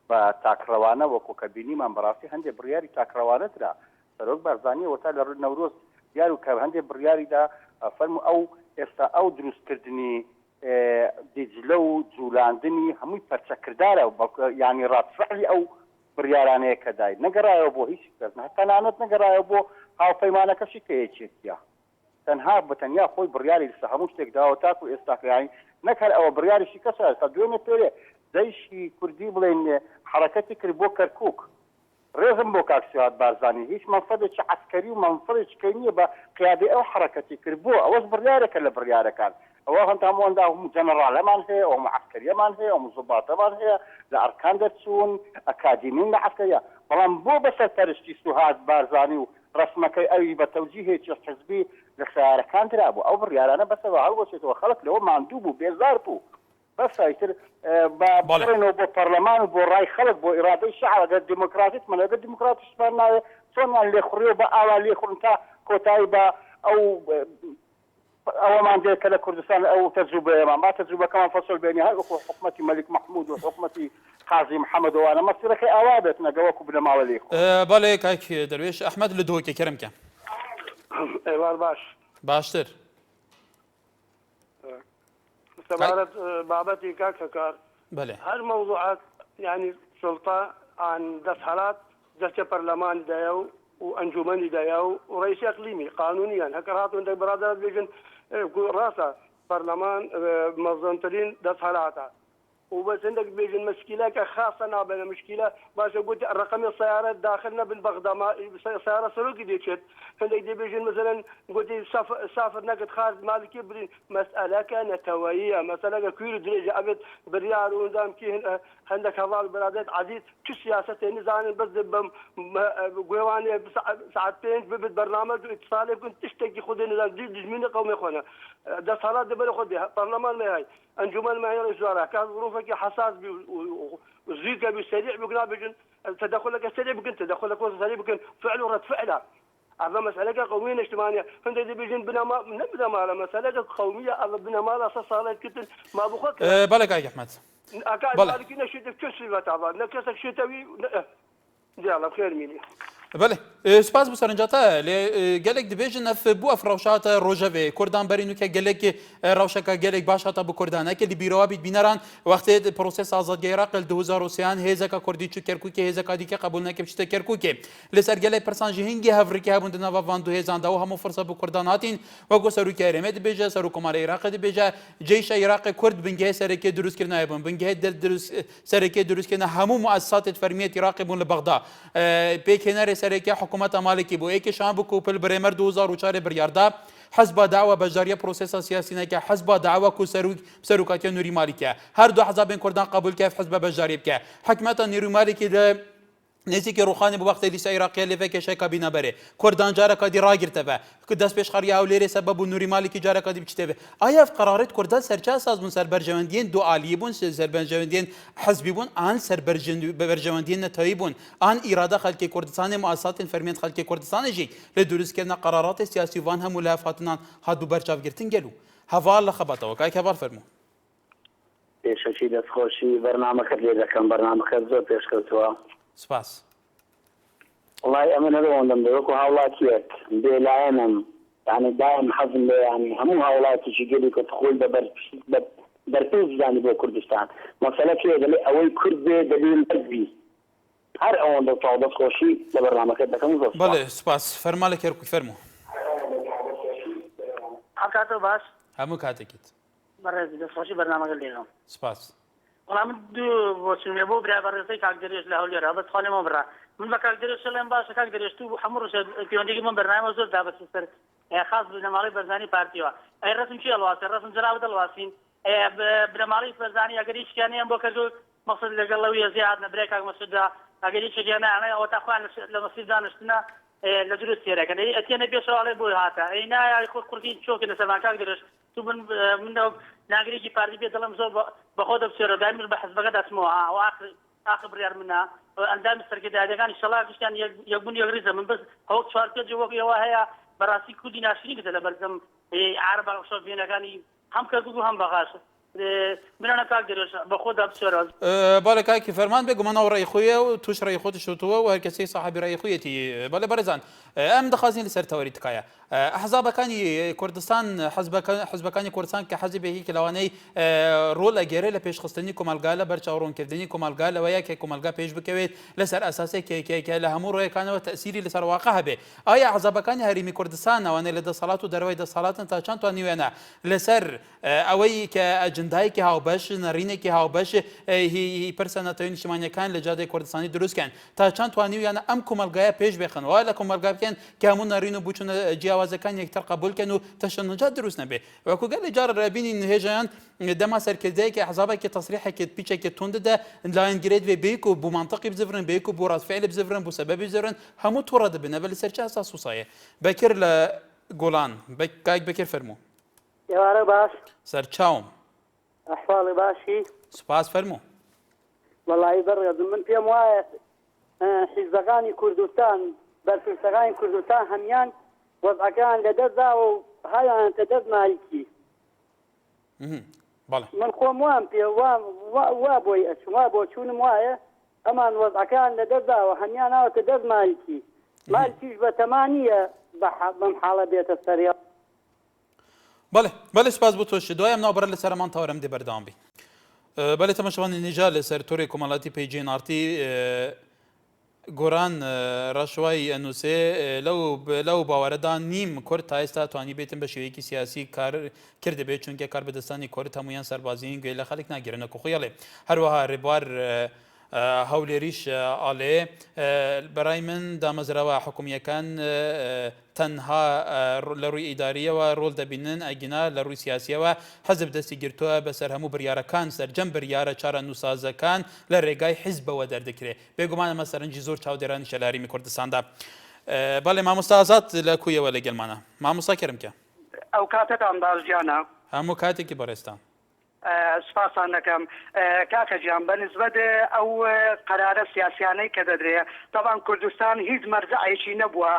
بە تاکڕەوانە وەکو کە بینیمان بەڕاستی هەندێک بڕیاری تاکڕەوانەترا سەرۆک بارزانیەوە تا لە نەورۆز دیار و کە هەندێک بڕیاریدا فەرمو ئەو ئێستا ئەو دروستکردنی دیجلە و جوولاندنی هەمووی پەرچەکردارە ینی ڕاتفعلی ئەو بڕیارانەیە کە دای نەگەڕایەوە بۆ هیچ کەس تەنانەت نەگەڕایەوە بۆ هاوپەیمانەکەشی کە یەکێتیە تەنها بەتەنیا خۆی بڕیاری لەسەر هەموو شتێک داوە تاکو ئێستاکەیانی نەکەر ئەوە بڕیاریشی کەسە تا دوێنێ پێرێ دەیشی کوردی بڵێن حرەکەتی کرد بۆ کەرکووک ڕێزم بۆ کاکسیات بارزانانی هیچ منفەدێکی عسکەری و منفەدێکی کەی نییە بە قیادەی ئەو حرەکەتی کرد بۆ ئەوەش بڕیارێکە لە بڕیارەکان ئەوە هەندامۆندا هەموو جەنەڕالەمان هەیە ئەو عسکەریەمان هەیە ئەو زوباتەمان هەیە لە ئەرکان دەرچوون ئەکادیمین لە عسکەریە بەڵام بۆ بەسەر تەرشتی سوهاد بارزانی و ڕسمەکەی ئەوی بە تەوجیهێکی حزبی لە سیارەکان درابوو ئەو بڕیارانە بەسەوە هەڵوەچێتەوە خەڵک لەوە ماندوو بوو بێزار بوو بەسایتر بڕێنەوە بۆ پەرلەمان و بۆ ڕای خەڵک بۆ ئیرادەی شەعب ئەگەر دیموکراتیتمان ئەگەر دیموکراتیشمان ناوێت چۆنیان لێخوڕێ بە ئاوا لێخوڕن تا کۆتایی بە ئەوەمان دێت کە لە کوردستان ئەو تەجروبەیەمان با تەجروبەکەمان فەسڵ بێنی هەر وەکو حکومەتی مەلیک مەحموود و حکومەتی قازی محەممەدەوانە مەسیرەکەی ئاوا بێت نەگەوەکو بنەماوە لێخ بەڵێ کاک دەروێش ئەحمەد لە دۆکێ کەرمکە ئێوار باش باشتر سەبارەت بابەتی کاکەکار بەڵێ هەر مەوضوعات ینی سڵتا ئان دەستهەڵات دەستە پەرلەمانیدایە و ئەنجومەنی دایا و ڕئیسی ئەقلیمی قانونیان هەکەر هاتوون دەک بەرادەرات بێژن ڕاستە پەرلەمان مەزنترین دەستهەڵاتە وبس عندك بيجي المشكله خاصه نابل المشكله باش قلت رقم السيارات داخلنا بالبغداد سياره سلوكي ديكت عندك بيجي مثلا قلت سافر نقد خارج مالكي برين مساله كانت توعيه مساله كل درجه ابد بريال وندام كي عندك هذا البلادات عزيز كل سياسه نزان بس قواني ساعتين بالبرنامج اتصالي كنت تشتكي خذ نظام من قومي اخوانا ده صلاه دبل خذ برلمان ما هي انجمن ما هي الوزاره كان ظروفك حساس وزيك بسريع بقنا بجن تدخلك سريع بكن تدخلك سريع بكن فعل ورد فعله هذا مسألة قومية اجتماعية هند بيجن بنا ما نبدا ما مسألة قومية هذا بنا ما لا صارت كتن ما بخوك بالك يا أحمد أكاد بالك نشيد كسر بتعبا نكسر شتوي يلا بخير ميني بله سپاس بو سەرنجاتە لێ gelek dibêjin ev bû ev rewşata rojevê Kurdan berîn weke gelek rewşeka gelek baş hata bi Kurdaneke li bîrowa bît bîneran wextê prosesa azadiyê Iraqê li 2003 hêzeka Kurdî çû Kerkûkê hêzeka dîkê qebûl neke biçîte Kerkûkê li ser gelek pirsan jî hingî hevrikê hebûn di nava van du hêzan de û hemû firsa bi Kurdan hatin wekû serokê Herêmê dibêje Serokkomarê Iraqê dibêje cêşa Iraqê Kurd bingehê serekê dirûstkirina hebûn bingehê serekê dirûstkirina hemû muessesatê fermiyet Iraqê bûn li Bexda pêkênerê serekê حکومت مالکی بو یکی شان بو کوپل برمر 2004 بریاردا حزب دعوه بجاریه پروسس سیاسی نه که حزب دعوه کو سروکاتی نوری مالکه هر دو حزب کردان قبول کف حزب بجاریه که حکومت نوری مالکی ده نزیک روحانی بو وقت لیست عراقی لیفه که شای کابینه بره کردان جاره کدی راگرته و که دست پیش خریه اولیره سبب نوری مالکی جاره کدی بچته و آیا قرارت کردان سرچه اساس بون سربرجمندین دو عالی بون سربرجمندین حزبی بون آن سربرجمندین نتایی بون آن اراده خلق کردستان مؤسسات فرمیت خلق کردستان جی لدروس کردن قرارات سیاسی وان هم ملافاتنا هادو برچاو گرتن گلو حوال خبطه و کای حوال فرمو ششی دست خوشی برنامه خدلی دکم برنامه خدزو پیش کردوا سپاس والله أنا لون بيروكو هاولاتيك بلاينم يعني دائم حزم يعني هم هاولاتي شجلي كتقول برتوز يعني بو كردستان مسألة كده دليل أول كرد دليل قلبي هر أول ده تعود خوشي لبرنامج كده كم زوج بله سپاس فرمالك يركو فرمو حكاتو باش همو كاتكيت برز ده خوشي برنامج الليلهم سپاس والله من دو بوسمي بو برا برزي كاقدريش له اليرا بس خالي ما برا من بكاقدريش سلام باش كاقدريش تو حمر بيوندي من برنامج زود دابس سر خاص بنمالي برزاني بارتيوا اي رسم شي الواس رسم جلاوه الواسين بنمالي برزاني اقدريش كان ينبو كدو مقصد لقلويه زيادنا بريكا مسدا اقدريش جانا انا وتاخوان لمسجد دانشتنا لدروس سيره كان اتينا بيشو علي بو هاتا اينا يخو كردين شوك نسبا كاقدريش تو من ناقريجي بارتي بيدلم زور بخود بسيره دائما بحث بقدر اسموها واخر بريار منها اندام السرقه هذا كان ان شاء الله كان يبون يغرزها من بس هو شوارك جوك يا بەڕاستی کوردی ناشرین کردە لە بەرزەم عرب شۆڤێنەکانی هەم کەرکووک و هەم بەغاش منانە کاک دەرێژ بە خۆدا بچۆرە بالا کاکی فەرمان بێ گومانەوە ڕێی خۆیە و توش ڕێی خۆتی شوتووە و هەر کەسەی ساحەبی ڕێی خۆیەتی بەڵێ بەرەزان ئەم دەخوازین لەسەر تەوەری تکایە ئەحزابەکانی کوردستان حزبەکانی کوردستان کە حەزی بەهی کەلاوانەی ڕۆڵ ئەگەرێ لە پێشخستنی کۆمەلگا لە بەرچاوڕوونکردنی کۆمەلگا لەوەیە کە کۆمەلگا پێش بکەوێت لەسەر ئەساسێک لە هەموو ڕۆیەکانەوە تەسیری لەسەر واقع هەبێ ئایا حزبەکانی هەرێمی کوردستان ئەوانەی لە دەسەڵات و دەرەوەی دەسەڵاتن تا چەند توانیوێنە لەسەر ئەوەی کە ئەجندایەکی هاوبەش نەڕینێکی هاوبەش هی پرسە نەتەوەی نیشتیمانیەکان لە جادەی کوردستانی دروستکەن تا چەند توانیویانە ئەم کۆمەلگایە پێش بێخنەوە لە کۆمەلگا بکەن کە هەموو نەڕین و بچونە جیاوازەکان یەکتر قبولکەن و تەشەنجات دروست نەبێ وەکو گەل لە جار بینین هێژیان دەما سەرکردەیەکی حزابێکی تەسریحێکی پیچێکی تونددە لایەنگرێت بێ بێک و بۆ منطقی بزەفرن بێک و بۆ ڕاستفعلی بزەفرن بۆ سەبەبی بزەفرن هەموو تووڕە دەبنە بە لەسەر چ ئاساس وسایە بەکر لە گۆڵان کاک بەکر فەرموو ئێوارە باش سەرچاوم ئەحواڵی باشی سوپاس فەرموو وەڵی بەڕێزم من پێم وایە حیزبەکانی کوردستان بەرپرسەکانی کوردستان هەمیان وەزعەکان لەدەستدا و هایانتە دەست مالیکی من خۆم وام پێ وا بۆی ئەچم وا بۆ چوونم وایە ئەمان وەزعەکان لەدەستداوە هەمیان ناوەتە دەست مالیکی مالکیش بە تەمانیە بەم حاڵە بێتە سەریا بەڵێ سپاس بۆ تۆش دوایەم ناوبەرە لە سەرمان تاوەرەم دێ بەردەوام بی بەڵێ تەماشەوانی نیجا لەسەر تۆڕی کۆمەڵاتی پەیجێ نارتی گۆران ڕەشوای ئەنووسێ لەو باوەرەدا نیم کورد تا ئێستا توانی بێتن بە شێوەیەکی سیاسی کار کردبێت چونکە کار بەدەستانی کورد هەمویان سەربازیین گوێ لە خەڵک ناگیرنە کوخیاڵێ هەروەها ڕێبوار هەولێریش ئاڵێ بەڕای من دامەزراوە حکومیەکان تەنها لە ڕووی ئیداریەوە ڕۆڵ دەبینن ئەگینا لە ڕووی سیاسیەوە حەزب دەستی گرتووە بەسەر هەموو بڕیارەکان سەرجەم بڕیارە چارە نووسازەکان لە ڕێگای حیزبەوە دەردەکرێت بێگومانە مە سەرنجی زۆر چاودێرانی شەلاریمی کوردستاندا بەڵێ مامۆستا ئازاد لە کویەوە لەگەڵمانە مامۆستا کەرمکە ئەو کاتتان باشجیانە هەموو کاتێکی بەڕێستان سپاسان دەکەم کاکە گیان بەنسبەت ئەو قەرارە سیاسیانەی کە دەدرێت تاوان کوردستان هیچ مەرجعێکی نەبووە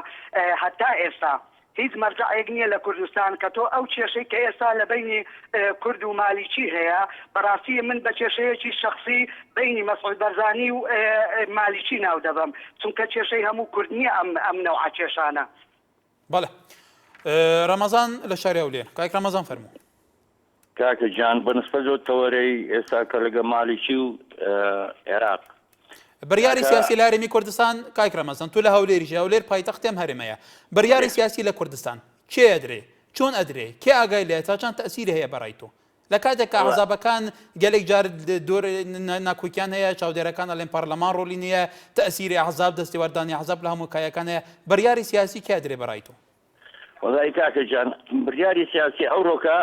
هەتا ئێستا هیچ مەرجعێک نییە لە کوردستان کە تۆ ئەو کێشەی کە ئێستا لە بینی کورد و مالیکی هەیە بەڕاستی من بە کێشەیەکی شخصی بینی مەسعود بەرزانی و مالیکی ناو دەبم چونکە کێشەی هەموو کورد نییە ئەم نەوع کێشانە بەڵێ ڕەمەزان لە شاری هەولێر کاک ڕەمەزان فەرموو کاکە جان بەنسبەت تەوەرەی ئێستا کە لەگە مالیکی و عێراق بڕیاری سیاسی لە هەرێمی کوردستان کاک ڕەمەزان تو لە هەولێریژی هەولێر پایتەختێم هەرێمەیە بڕیاری سیاسی لە کوردستان کێ ئەدرێ چۆن ئەدرێ کێ ئاگای لێ تا چەند تەسیری هەیە بەڕای تۆ لە کاتێک کە عەزابەکان گەلێک جار دۆر ناکۆکیان هەیە چاودێرەکان ئەڵێن پەرلەمان ڕۆڵی نییە تەسیری عەزاب دەستێوەردانی عەزاب لە هەموو کایەکان هەیە بڕیاری سیاسی کێ ئەدرێ بەڕای تۆ وەڵای کاکە جان بڕیاری سیاسی ئەوڕۆکە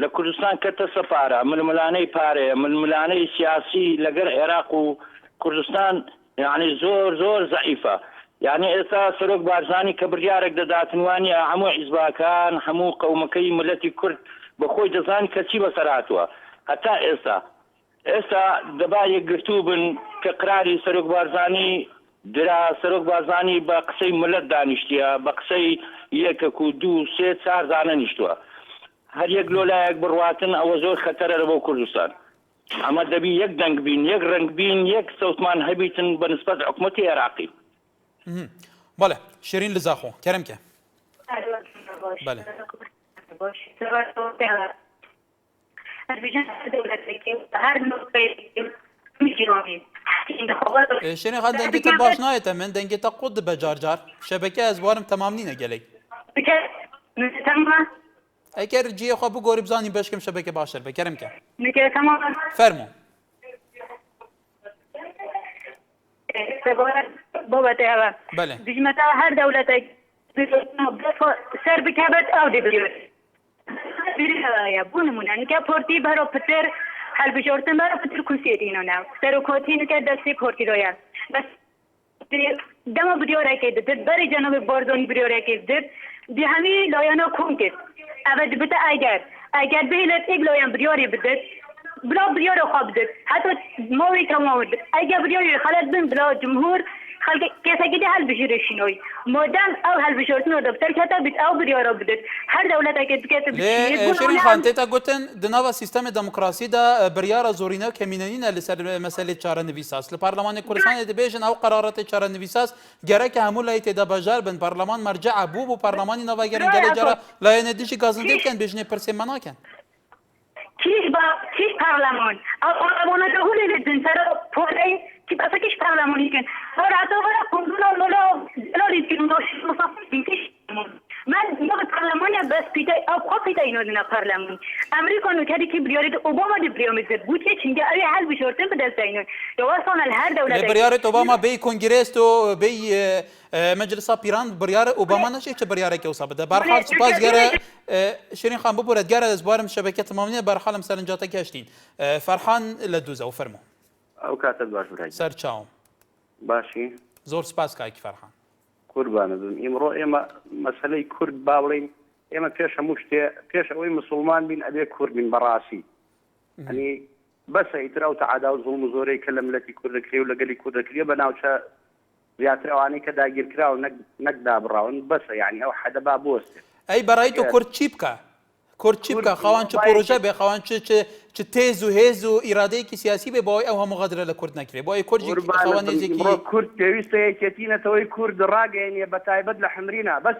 لە کوردستان کەتە سەپارە ململانەی پارەیە ململانەی سیاسی لەگەر عێراق و کوردستان یعنی زۆر زەعیفە یعنی ئێستا سەرۆک بارزانی کە بڕیارێک دەداتنوانیە هەموو حیزباکان هەموو قەومەکەی ملەتی کورد بەخۆی دەزانی کە چی بەسەر هاتووە هەتا ئێستا دەبا یەکگرتوو بن کە قراری سەرۆک بارزانی درا سەرۆک بارزانی بە قسەی ملەت دانیشتیە بە قسەی یەکێک و دوو سێ چار زانە نیشتووە هەر یەک لۆلایەک بڕواتن ئەوە زۆر خەتەرە بۆ کوردستان ئەمە دەبی یەک دەنگ بین یەک ڕنگ بین یەک سەوتمان هەبیتن بە نسبەت حکومەتی عێراقی بەڵێ شیرین لە زاخۆ کەرمکە بەڵێ شیرین خان دەنگێتە باش نایەتە من دەنگێتە قوت بە جارجار شەبەکە ئەزوارم تەمام نینە گەلەی ئەگەر جێخوا بگۆری بزانی بەشکم شەبەکە باشتر بەکەرمکە فەرموو بابەتەوە دیژمەتا هەر دەوڵەتێک سەر بکەبێت ئەو دەبێت بوو نمونەنکە پۆرتی بەرۆ پتر هەڵبژۆرتن بەرە پتر کوسێتینە ناو سەر و کۆتینەکە دەستی پۆرتیرۆیان بەس دەمە بریۆرەکەی دەدت بەری جەنەبی بۆردۆنی بریۆرەکەی دت دی هەمی لایەنە کوم کرد ئەوە دبتە ئەگەر بهێنێت ئێک لایەن بریۆری بدت بلا بریۆرە خوا بدت حتی ماوەی تەماوە دت ئەگەر بریۆری خەلەت بن بلا جمهور خلق كيسا كده هالبشرشنوي مودان أو هالبشرتنو دكتور كتا بت أو بريارو بدت هر دولة كده كده ليه شيرين خان تيتا قلتن دناوا سيستم ديمقراطي دا بريارة زورينا وكمينين لسر مسألة شارع نفيساس البرلمان كردستان دبيجن أو قرارات شارع نفيساس جرك همولا يتدا بجار بن برلمان مرجع بو برلماني نوا جرين جل جرا لا ينديش غازنديل كان بيجني برسمانا كان كيش برلمان أو جهول الدين ترى فوري كيف أسكيش برلماني كان ورا تورا كندولا ولا يمكن مصافين كيش من يوم برلمان بس بيتا أو قف بيتا إنه دنا برلمان أمريكا نكادي كبريارة أوباما دبريوميزد بوتي تشينجا أي حال بشورتين بدل زينون يوصلنا لهذا دولة بريارة أوباما بي كونغرس تو بي مجلس بيران بريارة أوباما نشيء بريارة كوسابة ده برحال سباز جرا شيرين خان ببورة جرا أسبوع شبكة تمامية برحال مثلا جاتك هشتين فرحان لدوزة وفرمو أو كاتب باش براي سر تشاوم باشي زور سباس كايك فرحان قربان بن إمرو إما مسألة كرد باولين إما فيش مشتى فيش أوي مسلمان بين أبي كرد من براسي يعني بس يتراو تعادى وظلم زوري كلام التي كرد كريو لقلي كرد كريو بناوشا زياتراو عني كدا جير كراو نقدا براون بس يعني أو حدا بابوس أي برايتو كرد شيبكا كرد شيبكا خوان شو بروجة به خوان شو تيزو هيزو إرادة كي سياسي به باي أو هم مغادرة لكرد نكري باي كرد خوان يجي كرد تيويسته كتينة توي كرد راجع يعني بتاعي بدل حمرينا بس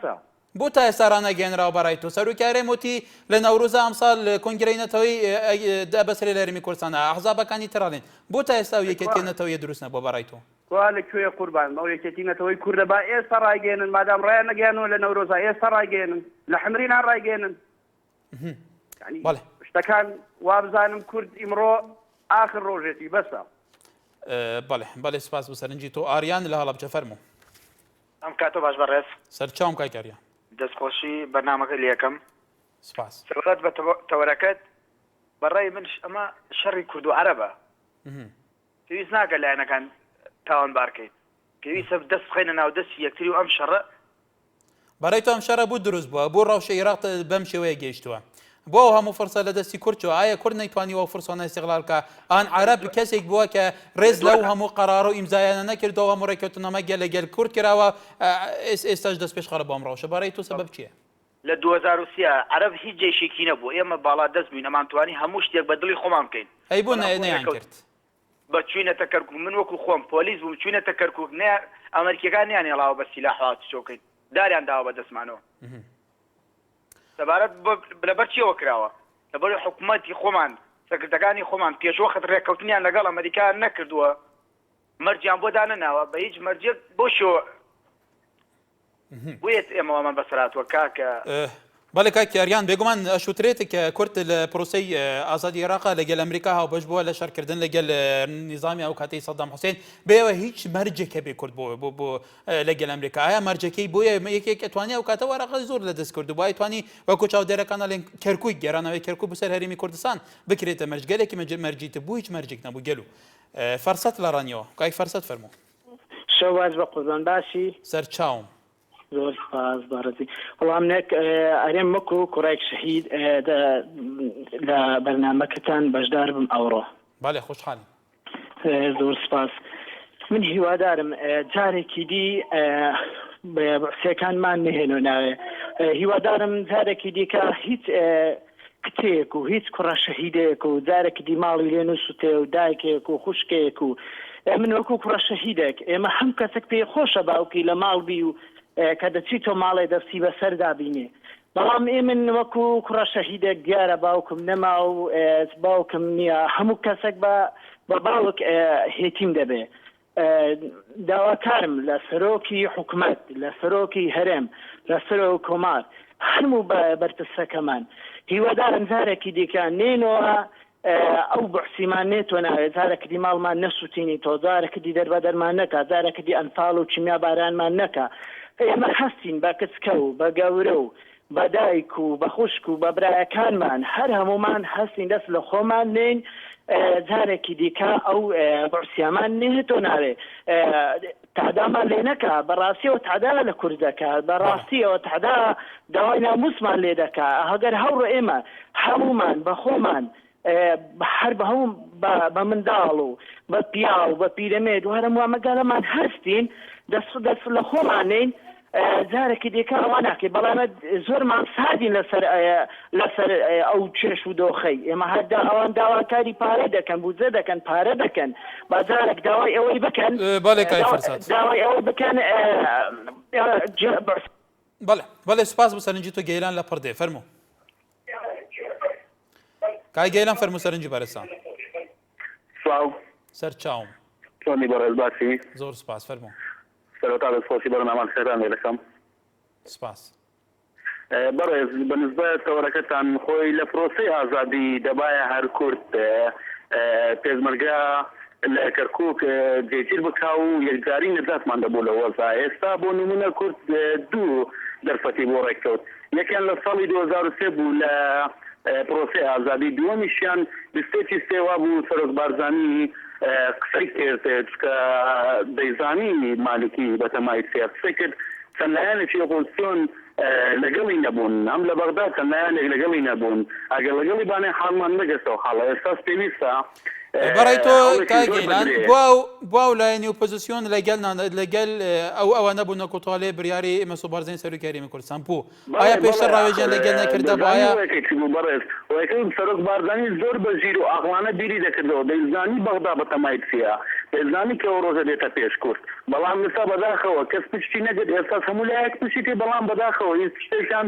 بوتا سرانا جنرا برايتو سرو كاري موتي لنوروزا امسال كونغرينا توي دابسري لرمي كورسان احزاب كاني ترالين بوتا يساوي كتينة توي دروسنا برايتو قال شو يا قربان ما هي كتينة توي كرد با ايه سراجين ما دام راينا جانو لنوروزا ايه سراجين لحمرينا راجين يعني اشتكان وابزانم كرد امرو اخر روجتي بس بله سپاس بسرنجی تو آریان لهلا بجفرمو ام كاتب باش برس سرچاوم كاي كاريا دسخوشي برنامج ليكم سپاس سولات بتوركت براي منش اما شر كردو عربه كيس ناقل انا كان تاون باركي كيس دس خينا ودس يكتري ام شر براي تو ام شر بو دروز بو روش عراق بمشي ويا جيشتوا بو هم فرصه لدسي كورتشو ايا كورد نيتواني و فرصه استقلال كا ان عرب كسيك بو ك رز لو هم قرارو امضاء نكردو و مرکتنا ما گل كورد كراوا استاج دس پیش خراب امروش برای تو سبب چیه ل 2003 عرب هیچ جيشي كينا بو اما بالا دز بينا ما انتواني هموش تيك بدلي خوام كاين اي بو نه انكرت بتشوينا تكركو من وكو خوام بوليس ومشوينا تكركو نه امريكا كان يعني الله بالسلاح وات شوكين داري عندها بدس معنو سبارت بلبرشي وكراوه لبر حكومتي خومان سكرتكاني خومان بيش وقت ريكوتني انا قال امريكا نكردوا مرجع بودانا ناوا بيج مرجع بوشو ويت اما من بسرات وكاك بالك كاك اريان بيغمان اشوتريتك كرت البروسي ازادي العراق لجل امريكا ها بجبو لا شر كردن لجل نظامي او كاتي صدام حسين بيو هيج مرجك بكرد بو لجل امريكا هيا مرجكي بو يك اتواني او كاتا ورقه زور لدسكرد بو اتواني وكو چاو در كانال كركوي جرانا كركو بسر هرمي كردستان بكريت مرجلك مرجيت بو هيج مرجك نبو جلو فرصت لرانيو كاي فرصت فرمو شواز بقربان باشي سر چاوم زور سپاس بارزی والله منك اريم مكو كوريك شهيد لبرنامجتان بجدار بم اورو بالي خوش حالي زور سپاس من هوادارم جارێکی دی سێکان مان نهێنۆ هیوادارم جارێکی دیکە هیچ کتێک و هیچ کوڕە شەهیدێک و جارێکی دی ماڵی لێ نووسێ و دایکێک و خوشکێک و من وەکو کوڕە شەهیدێک ئێمە هەم کەسێک پێی خۆشە باوکی لە ماڵ بی و کە دەچیتۆ ماڵێ دەستی بەسەر دابینێ بەڵام من وەکو کوڕە شەهیدێک دیارە باوکم نەما و باوکم نییە هەموو کەسێک بە باوک هێتیم دەبێ داواکارم لە سەرۆکی حکومەت لە سەرۆکی هەرێم لە سەرۆ کۆمار هەموو بەرپرسەکەمان هیوادارم جارێکی دیکە نێنەوە ئەو بەحسیمان نێتۆ ناوێت جارێکی دی ماڵمان نەسووتینی تۆ جارێکی دی دەربە دەرمان نەکە جارێکی دی ئەنفاڵ و چیمیا بارانمان نەکە ئێمە هەستین بە کچکە و بە گەورە و بە دایک و بە خوشک و بە برایەکانمان هەر هەمومان هەستین دەست لە خۆمان نین جارێکی دیکە ئەو بەعسیامان نێتۆ ناوێ تعدامان لێ نەکە بەڕاستیەوە تعدا لە کوردەکە بەڕاستیەوە تعدا داوای ناموسمان لێ دەکا هەگەر هەوڕ ئێمە هەمومان بە خۆمان هەر بە هەموو بە منداڵ و بە پیا و بە پیرەمێد و هەرموا مەگەڵەمان هەستین دەست لە خۆمانین زارێکی دیکە ئەوە ناکەی بەڵامە زۆرمان سادین لەسەر ئەو چێش و دۆخەی ئێمە هەردا ئەوان داواکاری پارە دەکەن بودجە دەکەن پارە دەکەن بازارێک داوای ئەوەی بکەن داوای ئەوەی بکەن بەڵێ سپاس بۆ سەرنجی تۆ گەیلان لە پڕدێ فەرموو کای گەیلان فەرموو سەرنجی بەرزان سلااو سەر چاوم چۆنی بەڕێز باسی زۆر سپاس فەرموو سەرەتا دەستخۆشی بەرنامان خێران لێ دەکەم سپاس بەڕێز بەنسبەت تەوەرەکەتان خۆی لە پرۆسەی ئازادی دەبایە هەر کورد پێشمەرگە لە کەرکووک جێگیر بکا و یەکجاری نەجاتمان دەبوو لە وەزا ئێستا بۆ نمونە کورد دوو دەرفەتی بۆ ڕێککەوت یەکیان لە ساڵی 2003 بوو لە پرۆسەی ئازادی دووەمیشیان دەستێکی سێوا بوو سەرۆک بارزانی قسەی کرد کە دەیزانی مالکی بەتەمای سێ قسەی کرد چەند لایەنێکی ئۆپۆزیسیۆن لەگەڵی نەبوون ئەم لە بەغدا چەند لایەنێک لەگەڵی نەبوون ئەگەر لەگەڵی بانێ حاڵمان نەگەستەوە حاڵە ئێستاس پێویستە بەڕای تۆ کاگەیلان بواو لایەنی ئۆپۆزیسیۆن لەگەل ئەوە نەبوو نەکۆتواڵێ بریاری مەسوود بارزانی سەرۆکی هەرێمی کوردستان بوو ئایا پێشتر ڕاوێژیان لەگەل نەکردە وایە بەڕێز سەرۆک بارزانی زۆر بەژیر و ئاغڵانە بیری دەکردەوە دەیزانی بەغدا بەتەمای چیە دەیزانی کە ئەو ڕۆژە دێتە پێش کورد بەڵام ئێستا بەداخەوە کەس پشتی نەگرت ئێستا هەموو لایەک پشتی تێ بەڵام بەداخەوە هیچ شتێکیان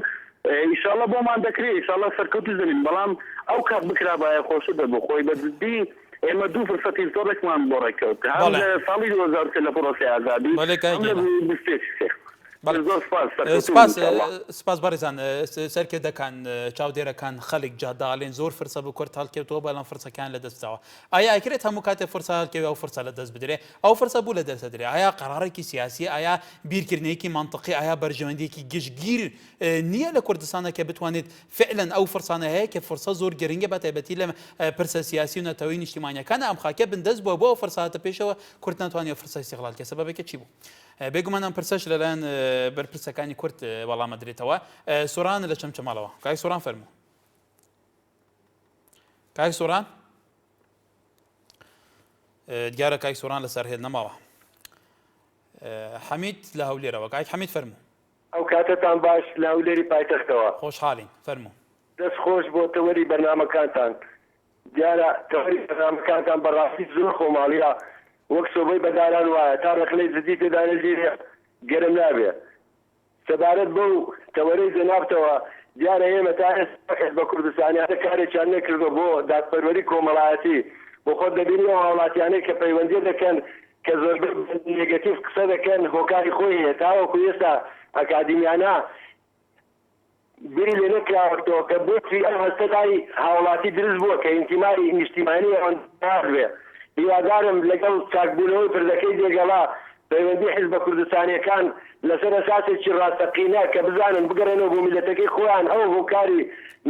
ئیشاڵە بۆمان دەکرێت ئیشاڵە سەرکەوتی زەمین بەڵام ئەو کات بکرا باە خۆشە دەبوو خۆی بەجددی ئێمە دوو فرسەتی زۆرێکمان بۆ ڕێککەوت هەم لە ساڵی 2003 لە پرۆسەی ئازادی سپاس بەڕێزان سەرکردەکان چاودێرەکان خەڵک جاداڵێن زۆر فرسە بە کورد هەڵکەوتەوە بەڵام فرسەکان لە دەستەوە ئایا ئەکرێت هەموو کاتێ فرسە هەڵکەوێ ئەو فرسە لە دەست بدرێ ئەو فرسە بوو لە دەست دەدرێ ئایا قەرارێکی سیاسی ئایا بیرکردنەیەکی منطقی ئایا بەرژەوەندێکی گشتگیر نییە لە کوردستانە کە بتوانێت فعلەن ئەو فرسانە هەیە کە فرسە زۆر گرنگە بە تایبەتی لە پرسە سیاسی و نەتەوەی نیشتیمانیەکانە ئەم خاکە بندەست بووە بۆ ئەو فرساتە پێشەوە کورد ناتوانێت فرسە استیغلال کە سەبەبێکە چی بوو بێگومان ئەم پرسەش لەلایەن بەرپرسەکانی کورد وەڵامە درێتەوە سۆران لە چەمچەماڵەوە کاک سۆران فەرموو کاک سۆران دیارە کاک سۆران لەسەر هێد نەماوە حەمید لە هەولێرەوە کاک حەمید فەرموو ئەو کاتتان باش لە هەولێری پایتەختەوە خۆشحاڵین فەرموو دەست خۆش بۆ تەوەری بەرنامەکانتان دیارە تەوەری بەرنامەکانتان بەڕاستی زۆر خۆماڵیە وەک سۆبەی بەداران وایە تا ڕەخلەی زدی تێدا لەژێرە گەرم نابێ سەبارەت بەو تەوەرەی جەنابتەوە دیارە ئێمە تا ئێستا بە کوردستانیانە کارێکیان نەکردووە بۆ دادپەروەری کۆمەڵایەتی بۆ خۆت دەبینی ئەو هاوڵاتیانەی کە پەیوەندی دەکەن کە زۆربەی نێگەتیڤ قسە دەکەن هۆکاری خۆی هەیە تاوەکو ئێستا ئەکادیمیانە بیری لێ نەکراوەتەوە کە بۆچی ئەم هەستەدای هاوڵاتی دروست بووە کە ئینتیمای نیشتیمانی ئەوان نابێ هیوادارم لەگەڵ چاکبوونەوەی پردەکەی دێگەڵا پەیوەندی حیزبە کوردستانیەکان لەسەر ئەساسێکی ڕاستەقینە کە بزانن بگەڕێنەوە بۆ میلەتەکەی خۆیان ئەو هۆکاری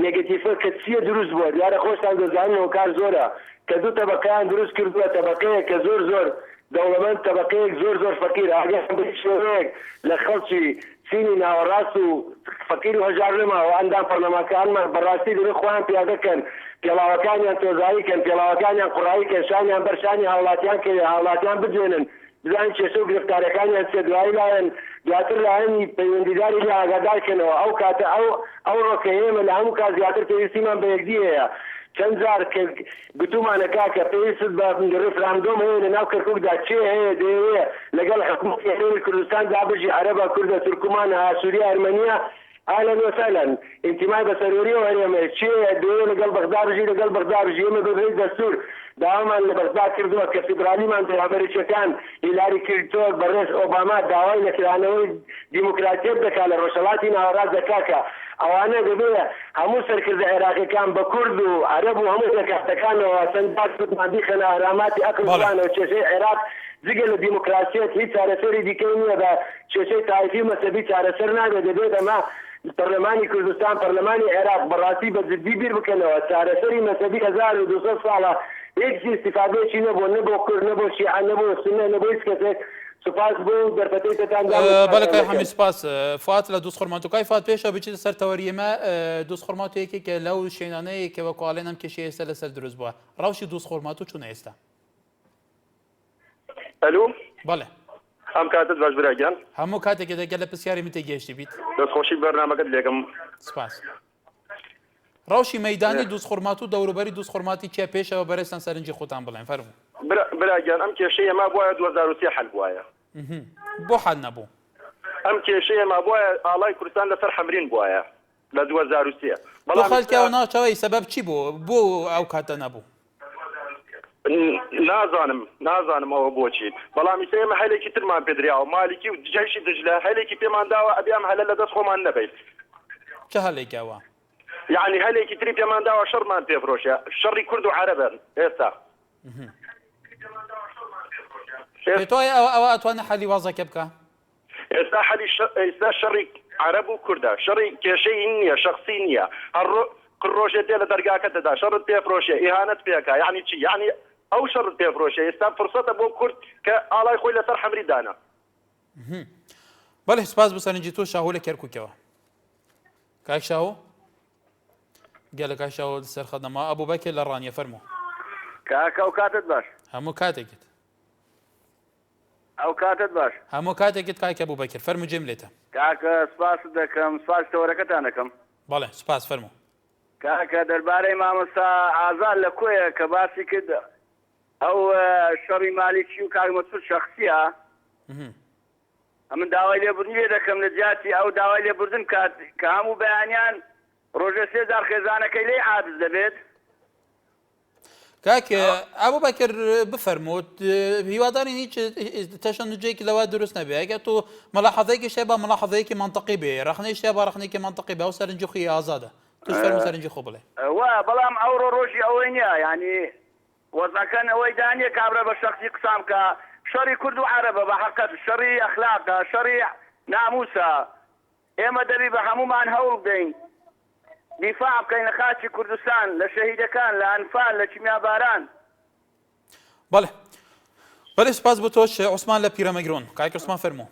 نێگەتیڤە کە چییە دروست بووە دیارە خۆشتان دەزانن هۆکار زۆرە کە دوو تەبەقەیان دروست کردووە تەبەقەیە کە زۆر زۆر دەوڵەمەند تەبەقەیەک زۆر زۆر فەقیر ئاگەیان بە هیچ شێوەیەک لە خەڵکی سینی ناوەڕاست و فەقیر و هەژار نەماوە ئەندام پەرلەمانکانمان بەڕاستی دەبێت خۆیان پیادەکەن پێڵاوەکانیان تۆزاییکەن پێڵاوەکانیان قوڕاییکەن شانیان بەرشانی هاوڵاتیان کە هاوڵاتیان بجێنن بزانین چێشە و گرفتارەکانیان سێ دوایی لایەن دواتر لایەنی پەیوەندیداری لە ئاگادارکەنەوە ئەو کاتە ئەو ڕۆکە ئێمە لە هەموو کات زیاتر پێویستیمان بە یەکدی هەیە چەند جار کە گوتومانەکا کە پێویست بە ڕێفراندۆم هەیە لە ناو کەرکووکدا چێ هەیە دەیەوێ لەگەڵ حکوومەتی هەرێمی کوردستان دابژی عەرەبە کوردە تورکمانە سووریا ئەرمەنیا ئاهلەن وەسەهلەن ئینتیمای بە سەروەریەوە هەرێمە چێ دەیەوێ لەگەڵ بەغدا بژی لەگەڵ بەغدا بژی ئێمە بەبێت دەستور داوامان لە بەغدا کردووە کە فیدرالیمان پێغەمبەرێکیەکان هیلاری کلینتۆن بەڕێز ئۆباما داوای لەکرانەوەی دیموکراتیەت دەکات لە ڕۆژهەڵاتی ناوەڕاست دەکات کە ئەوانە دەبێت هەموو سەرکردە عێراقیەکان بە کورد و عەرەب و هەموو دەکاتەکانەوە چەند کوتماندی خەنە ئاراماتی ئەقلوانەوە کێشەی عێراق جگە لە دیموکراسیەت هیچ چارەسەری دیکەی نییە بە کێشەی تایفی مەسەبی چارەسەر نابێت دەبێت ئەمە پەرلەمانی کوردستان پەرلەمانی عێراق بەڕاستی بە جددی بیر بکەنەوە چارەسەری مەسەبی 1200 ساڵە هیچ استیفادەیەکی نەبوو نەبۆ کورد نەبۆ شیعە نەبۆ سونە نەبۆ هیچ کەسێک سوپاس بۆ دەرفەتەیتان بەڵێ هەمی سپاس فات لە دووس خۆرماتوکای فات پێشە بچیتە سەر تەوەریەمە دووس خۆرماتویەکێکە لەو شوێنانەیە کە وەکوڵێن ئەم کێشەیە ئێستا لەسەر دروست بووە ڕەوشی دووس خۆرماتوو چوونە ئێستا ئەلو بەڵێ ئەم کاتت باش براگیان هەموو کاتێک دەگەل لە پرسیاری من تێگەیشتی بیت دەستخۆشی بەرنامەکەت لێگەم سپاس ڕەوشی مەیدانی دووسخورمات و دەوروبەری دووسخورماتی چیە پێشەوە بەرەستان سەرنجی خۆتان بڵێن فەرموو براگیان ئەم کێشەیە ما بواە 2023 حەل بواە بۆ حەل نەبوو ئەم کێشەیە ما بواە ئاڵای کوردستان لەسەر حەمرین بواە لە 2023 بۆ خەڵکیەوە ناوچەوەی سەبەب چی بوو بۆ ئەو کاتە نەبوو نازانم ئەوە بۆچی بەڵام ئیسا ئێمە هەلێکی ترمان پێدراوە مالکی و جەیشی دژلە هەلێکی پێمان داوە ئەبیام هەلە لە دەست خۆمان نەبێت چه هەلێکەوە یعنی هەلێکی تری پێمان داوە شەڕمان پێفرۆشە شەڕی کورد و عەرەبن ئێستا پێتۆی ئەوە ئەتوانێت حەلی وازەکە بکە ئێستا شەڕی عەرەب و کوردە شەڕی کێشەی نییە شەخصی نییە هەر ڕۆژێ تێ لە دەرگاکە دەدا شەڕت پێفرۆشە ئیهانەت پێکە یعنی چی یعنی ئەو شەڕت پێفرۆشە ئێستا فرسەتە بۆ کورد کە ئاڵای خۆی لەسەر حەمری دانا بەڵێ سپاس بۆ سەرنجی تۆ شاهۆ لە کەرکووکەوە کاک شاهۆ گەلە کاک شاهۆ سەر خەدەما ئەبوو بەکر لە ڕانیە فەرموو کاکە ئەو کاتت باش هەموو کاتێکت ئەو کاتت باش هەموو کاتێکت کاکە بوو بەکر فەرموو جێم لێتە کاکە سپاس دەکەم سپاس تەوەرەکەتان دەکەم بەڵێ سپاس فەرموو کاکە دەربارەی مامۆستا ئازاد لە کۆیە کە باسی کرد ئەو شەڕی مالیکی و کاک مەسعود شەخسیە ئەمن داوای لێبوردنی لێ دەکەم لە جیاتی ئەو داوای لێبوردن کە هەموو بەیانیان ڕۆژە 3000 خێزانەکەی لێ عاجز دەبێت کاکە ئەوە بەکر بفەرمووت هیواداری هیچ تەشەنجێکی لەوە دروست نەبێ ئەگە تۆ مەلاحەزەیەکی شێ بە مەلاحەزەیەکی منطقی بێ ڕەخنەی شێ بە ڕەخنێکی منطقی بێ ئەو سەرنجی خۆی ئازادە توش فەرموو سەرنجی خۆ بڵێ وا بەڵام ئەوڕۆ ڕۆژی ئەوەی نییە ینی وەزەکەن ئەوەی دانیە کابرا بە شخصی قسام کە شەڕی کورد و عەرەبە بە حەقەت شەڕی ئەخلاقە شەڕی ناموسە ئێمە دەبی بە هەمومان هەوڵ بدەین دیفاع بکەین لە خاچی کوردستان لە شەهیدەکان لە ئەنفال لە چیمیاباران بەڵێ بەڵێ سپاس بۆ تۆش عوسمان لە پیرەمەگرۆن کاک عوسمان فەرموو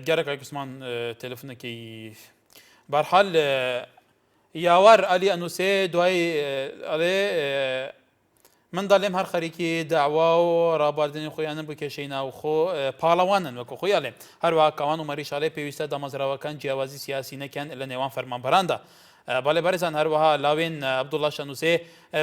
دیارە کاک عوسمان تەلەفۆنەکەی بەرحال یاوار ئەلی ئەنووسێ دوای ئەڵێ من دەڵێم هەر خەریکی داوا و ڕابواردنی خۆیانن بۆ کێشەی ناوخۆ پاڵەوانن وەکو خۆی ئەڵێ هەروەها کاوان و مەریشاڵێ پێویستە دامەزراوەکان جیاوازی سیاسی نەکەن لە نێوان فەرمانبەراندا بەڵێ بەرزان هەروەها لاوێن عەبدوڵڵا شەنووسێ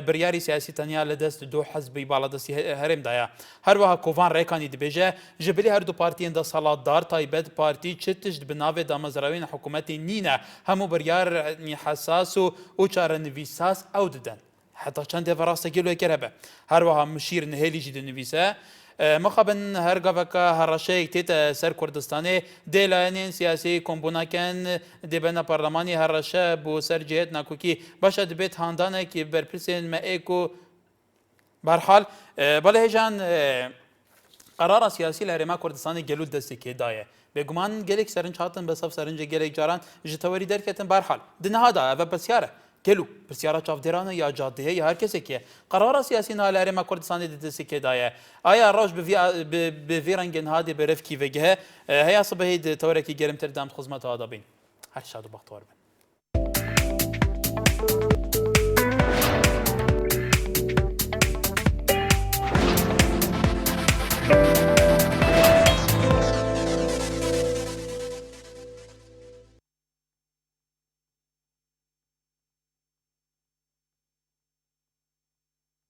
بڕیاری سیاسی تەنیا لە دەست دو حەزبی باڵەدەستی هەرێمدایە هەروەها کۆڤان ڕێکانی دەبێژە ji bilî her du partiyên دەسەڵاتدار تایبەت پارتی çi tişt bi navê damezrawên hikûmetê nîne hemû biryarî hesas û çarenivîsas ew didin heta çendê verastekî lêker hebe herweha mişîr nihêlî jî dinivîse مخابن هر گاوکا هر رشای تیت سر کردستانی دیلانین سیاسی کمبوناکن دیبنا پارلمانی هر رشا بو سر جهت نکوکی باشه دبیت هاندانه کی برپرسین ما ایکو برحال بله هجان قرار سیاسی لهرما کردستانی گلود دستی که دایه بگمان گلیک سرنج هاتن بسف سرنج گلیک جاران جتوری درکتن برحال دنها دا و بسیاره گلو پرسیارا چاودێرانە یا جادهەیە یا هەر کەسێکە قەرارە سیاسی نالارێمە کوردستانی دەستی کێدایە ئایا ڕۆژ بڤێ ڕەنگن هادێ بەرەفکی vegihê هەیە سبەهەی تەورێکی گەرمتر دام خزمەتەوە دەبین هەر شاد و بەختەوەر بن